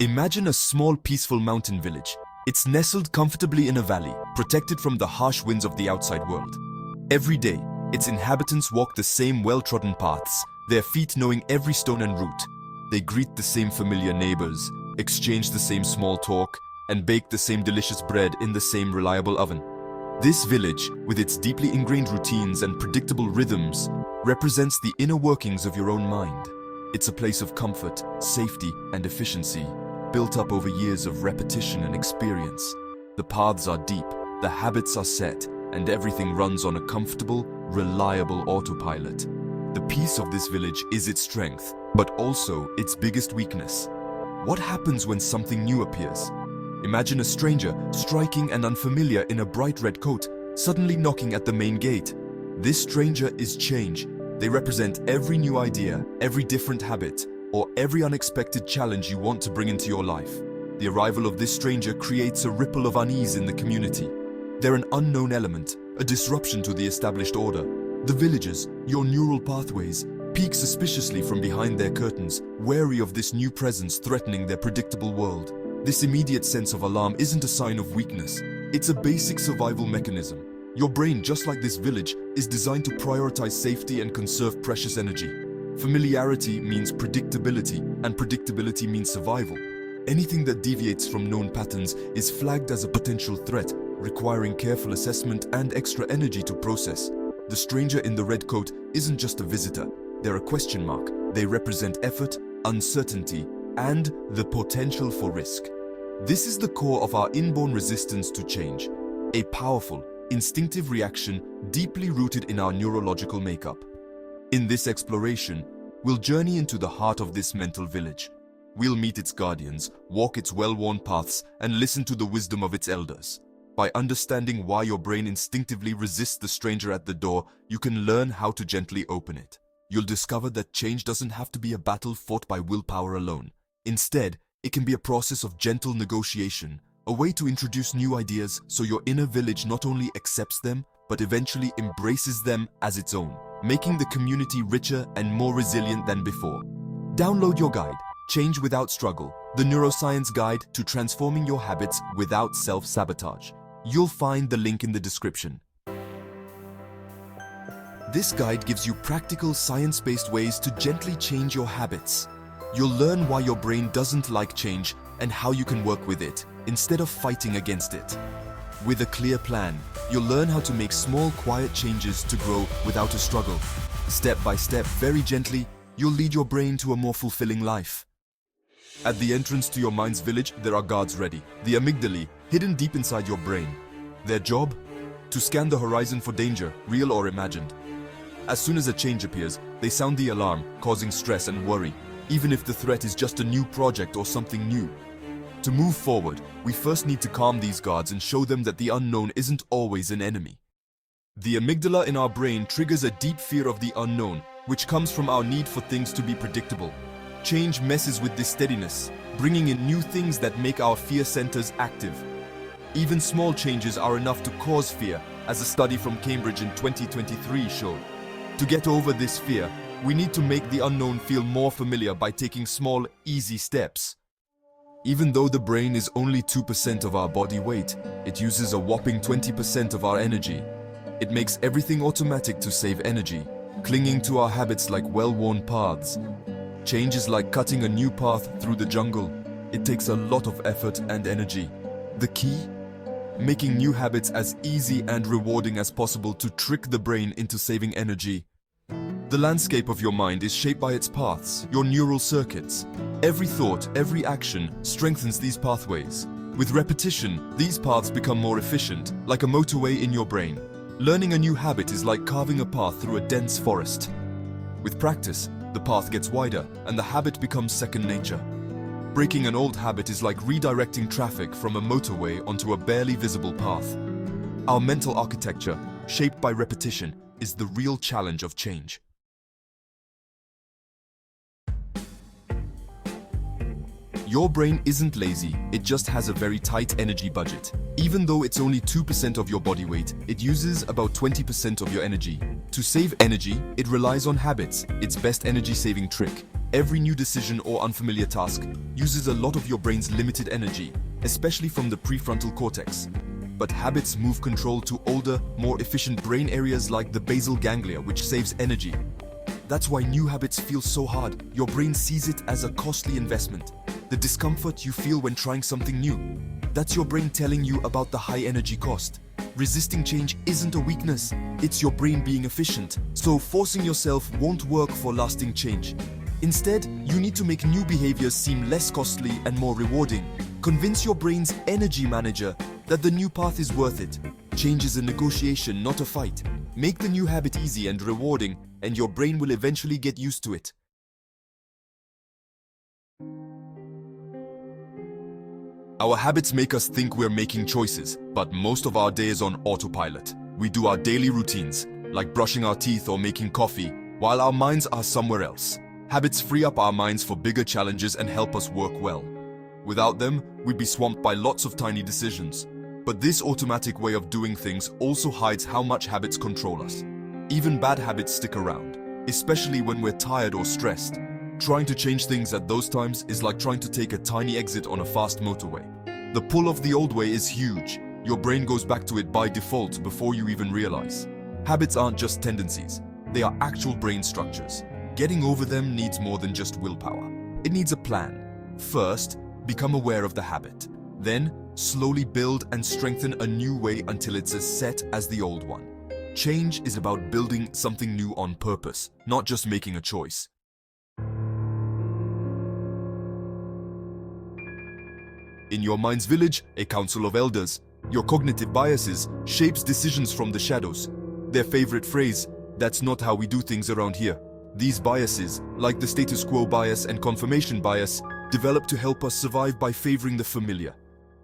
Imagine a small, peaceful mountain village. It's nestled comfortably in a valley, protected from the harsh winds of the outside world. Every day, its inhabitants walk the same well-trodden paths, their feet knowing every stone and root. They greet the same familiar neighbors, exchange the same small talk, and bake the same delicious bread in the same reliable oven. This village, with its deeply ingrained routines and predictable rhythms, represents the inner workings of your own mind. It's a place of comfort, safety, and efficiency, built up over years of repetition and experience. The paths are deep, the habits are set, and everything runs on a comfortable, reliable autopilot. The peace of this village is its strength, but also its biggest weakness. What happens when something new appears? Imagine a stranger, striking and unfamiliar in a bright red coat, suddenly knocking at the main gate. This stranger is change. They represent every new idea, every different habit, or every unexpected challenge you want to bring into your life. The arrival of this stranger creates a ripple of unease in the community. They're an unknown element, a disruption to the established order. The villagers, your neural pathways, peek suspiciously from behind their curtains, wary of this new presence threatening their predictable world. This immediate sense of alarm isn't a sign of weakness. It's a basic survival mechanism. Your brain, just like this village, is designed to prioritize safety and conserve precious energy. Familiarity means predictability, and predictability means survival. Anything that deviates from known patterns is flagged as a potential threat, requiring careful assessment and extra energy to process. The stranger in the red coat isn't just a visitor. They're a question mark. They represent effort, uncertainty, and the potential for risk. This is the core of our inborn resistance to change, a powerful, instinctive reaction deeply rooted in our neurological makeup. In this exploration, we'll journey into the heart of this mental village. We'll meet its guardians, walk its well-worn paths, and listen to the wisdom of its elders. By understanding why your brain instinctively resists the stranger at the door, you can learn how to gently open it. You'll discover that change doesn't have to be a battle fought by willpower alone. Instead, it can be a process of gentle negotiation, a way to introduce new ideas so your inner village not only accepts them, but eventually embraces them as its own, making the community richer and more resilient than before. Download your guide, Change Without Struggle, the Neuroscience Guide to Transforming Your Habits Without Self-Sabotage. You'll find the link in the description. This guide gives you practical, science-based ways to gently change your habits. You'll learn why your brain doesn't like change and how you can work with it, instead of fighting against it. With a clear plan, you'll learn how to make small, quiet changes to grow without a struggle. Step by step, very gently, you'll lead your brain to a more fulfilling life. At the entrance to your mind's village, there are guards ready, the amygdalae, hidden deep inside your brain. Their job? To scan the horizon for danger, real or imagined. As soon as a change appears, they sound the alarm, causing stress and worry, even if the threat is just a new project or something new. To move forward, we first need to calm these guards and show them that the unknown isn't always an enemy. The amygdala in our brain triggers a deep fear of the unknown, which comes from our need for things to be predictable. Change messes with this steadiness, bringing in new things that make our fear centers active. Even small changes are enough to cause fear, as a study from Cambridge in 2023 showed. To get over this fear, we need to make the unknown feel more familiar by taking small, easy steps. Even though the brain is only 2% of our body weight, it uses a whopping 20% of our energy. It makes everything automatic to save energy, clinging to our habits like well-worn paths. Change is like cutting a new path through the jungle. It takes a lot of effort and energy. The key? Making new habits as easy and rewarding as possible to trick the brain into saving energy. The landscape of your mind is shaped by its paths, your neural circuits. Every thought, every action strengthens these pathways. With repetition, these paths become more efficient, like a motorway in your brain. Learning a new habit is like carving a path through a dense forest. With practice, the path gets wider and the habit becomes second nature. Breaking an old habit is like redirecting traffic from a motorway onto a barely visible path. Our mental architecture, shaped by repetition, is the real challenge of change. Your brain isn't lazy, it just has a very tight energy budget. Even though it's only 2% of your body weight, it uses about 20% of your energy. To save energy, it relies on habits, its best energy-saving trick. Every new decision or unfamiliar task uses a lot of your brain's limited energy, especially from the prefrontal cortex. But habits move control to older, more efficient brain areas like the basal ganglia, which saves energy. That's why new habits feel so hard. Your brain sees it as a costly investment. The discomfort you feel when trying something new, that's your brain telling you about the high energy cost. Resisting change isn't a weakness, it's your brain being efficient. So forcing yourself won't work for lasting change. Instead, you need to make new behaviors seem less costly and more rewarding. Convince your brain's energy manager that the new path is worth it. Change is a negotiation, not a fight. Make the new habit easy and rewarding, and your brain will eventually get used to it. Our habits make us think we're making choices, but most of our day is on autopilot. We do our daily routines, like brushing our teeth or making coffee, while our minds are somewhere else. Habits free up our minds for bigger challenges and help us work well. Without them, we'd be swamped by lots of tiny decisions. But this automatic way of doing things also hides how much habits control us. Even bad habits stick around, especially when we're tired or stressed. Trying to change things at those times is like trying to take a tiny exit on a fast motorway. The pull of the old way is huge. Your brain goes back to it by default before you even realize. Habits aren't just tendencies, they are actual brain structures. Getting over them needs more than just willpower. It needs a plan. First, become aware of the habit. Then, slowly build and strengthen a new way until it's as set as the old one. Change is about building something new on purpose, not just making a choice. In your mind's village, a council of elders, your cognitive biases shapes decisions from the shadows. Their favorite phrase, "That's not how we do things around here." These biases, like the status quo bias and confirmation bias, develop to help us survive by favoring the familiar.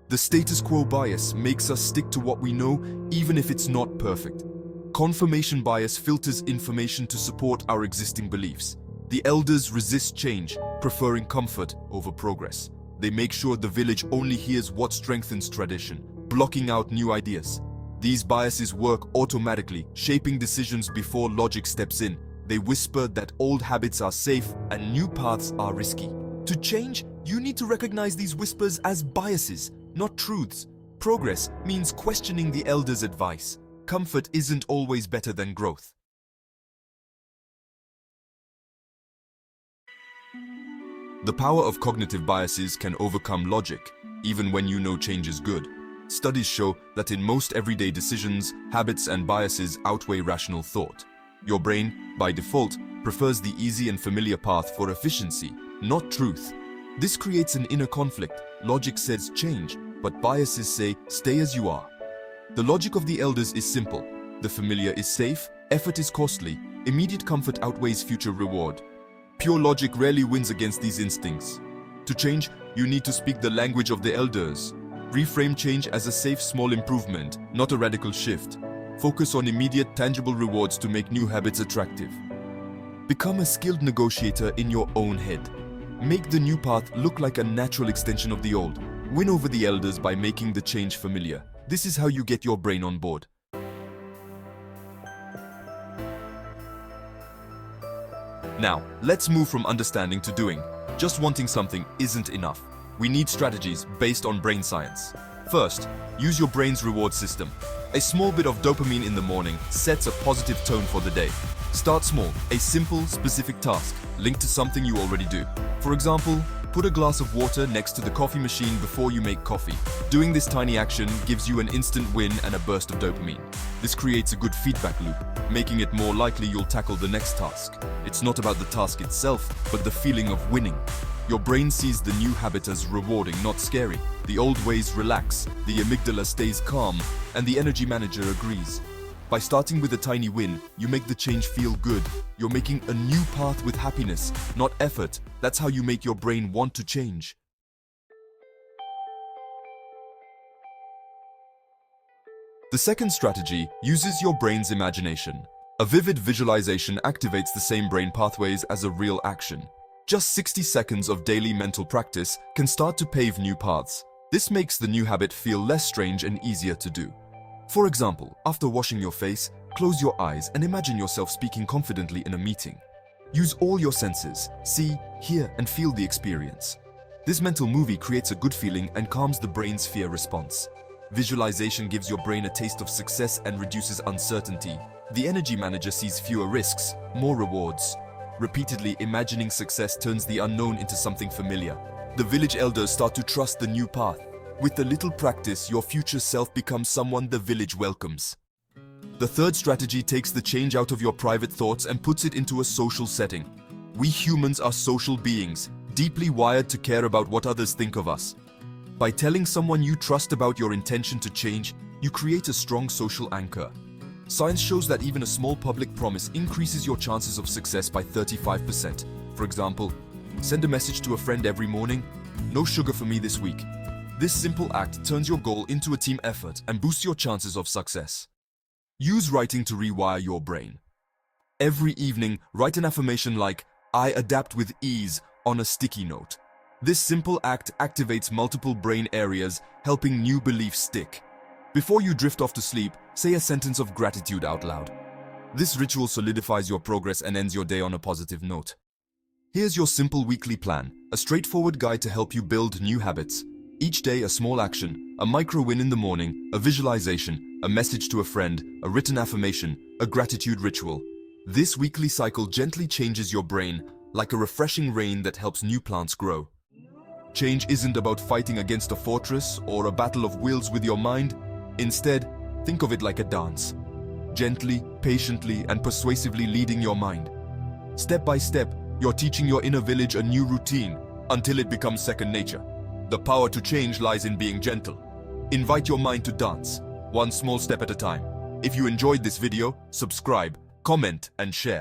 The status quo bias makes us stick to what we know, even if it's not perfect. Confirmation bias filters information to support our existing beliefs. The elders resist change, preferring comfort over progress. They make sure the village only hears what strengthens tradition, blocking out new ideas. These biases work automatically, shaping decisions before logic steps in. They whisper that old habits are safe and new paths are risky. To change, you need to recognize these whispers as biases, not truths. Progress means questioning the elders' advice. Comfort isn't always better than growth. The power of cognitive biases can overcome logic, even when you know change is good. Studies show that in most everyday decisions, habits and biases outweigh rational thought. Your brain, by default, prefers the easy and familiar path for efficiency, not truth. This creates an inner conflict. Logic says change, but biases say stay as you are. The logic of the elders is simple. The familiar is safe, effort is costly, immediate comfort outweighs future reward. Pure logic rarely wins against these instincts. To change, you need to speak the language of the elders. Reframe change as a safe small improvement, not a radical shift. Focus on immediate tangible rewards to make new habits attractive. Become a skilled negotiator in your own head. Make the new path look like a natural extension of the old. Win over the elders by making the change familiar. This is how you get your brain on board. Now, let's move from understanding to doing. Just wanting something isn't enough. We need strategies based on brain science. First, use your brain's reward system. A small bit of dopamine in the morning sets a positive tone for the day. Start small, a simple, specific task linked to something you already do. For example, put a glass of water next to the coffee machine before you make coffee. Doing this tiny action gives you an instant win and a burst of dopamine. This creates a good feedback loop, making it more likely you'll tackle the next task. It's not about the task itself, but the feeling of winning. Your brain sees the new habit as rewarding, not scary. The old ways relax, the amygdala stays calm, and the energy manager agrees. By starting with a tiny win, you make the change feel good. You're making a new path with happiness, not effort. That's how you make your brain want to change. The second strategy uses your brain's imagination. A vivid visualization activates the same brain pathways as a real action. Just 60 seconds of daily mental practice can start to pave new paths. This makes the new habit feel less strange and easier to do. For example, after washing your face, close your eyes and imagine yourself speaking confidently in a meeting. Use all your senses, see, hear, and feel the experience. This mental movie creates a good feeling and calms the brain's fear response. Visualization gives your brain a taste of success and reduces uncertainty. The energy manager sees fewer risks, more rewards. Repeatedly imagining success turns the unknown into something familiar. The village elders start to trust the new path. With a little practice, your future self becomes someone the village welcomes. The third strategy takes the change out of your private thoughts and puts it into a social setting. We humans are social beings, deeply wired to care about what others think of us. By telling someone you trust about your intention to change, you create a strong social anchor. Science shows that even a small public promise increases your chances of success by 35%. For example, send a message to a friend every morning, "No sugar for me this week." This simple act turns your goal into a team effort and boosts your chances of success. Use writing to rewire your brain. Every evening, write an affirmation like, "I adapt with ease," on a sticky note. This simple act activates multiple brain areas, helping new beliefs stick. Before you drift off to sleep, say a sentence of gratitude out loud. This ritual solidifies your progress and ends your day on a positive note. Here's your simple weekly plan, a straightforward guide to help you build new habits. Each day, a small action, a micro win in the morning, a visualization, a message to a friend, a written affirmation, a gratitude ritual. This weekly cycle gently changes your brain, like a refreshing rain that helps new plants grow. Change isn't about fighting against a fortress or a battle of wills with your mind. Instead, think of it like a dance. Gently, patiently, and persuasively leading your mind. Step by step, you're teaching your inner village a new routine until it becomes second nature. The power to change lies in being gentle. Invite your mind to dance, one small step at a time. If you enjoyed this video, subscribe, comment, and share.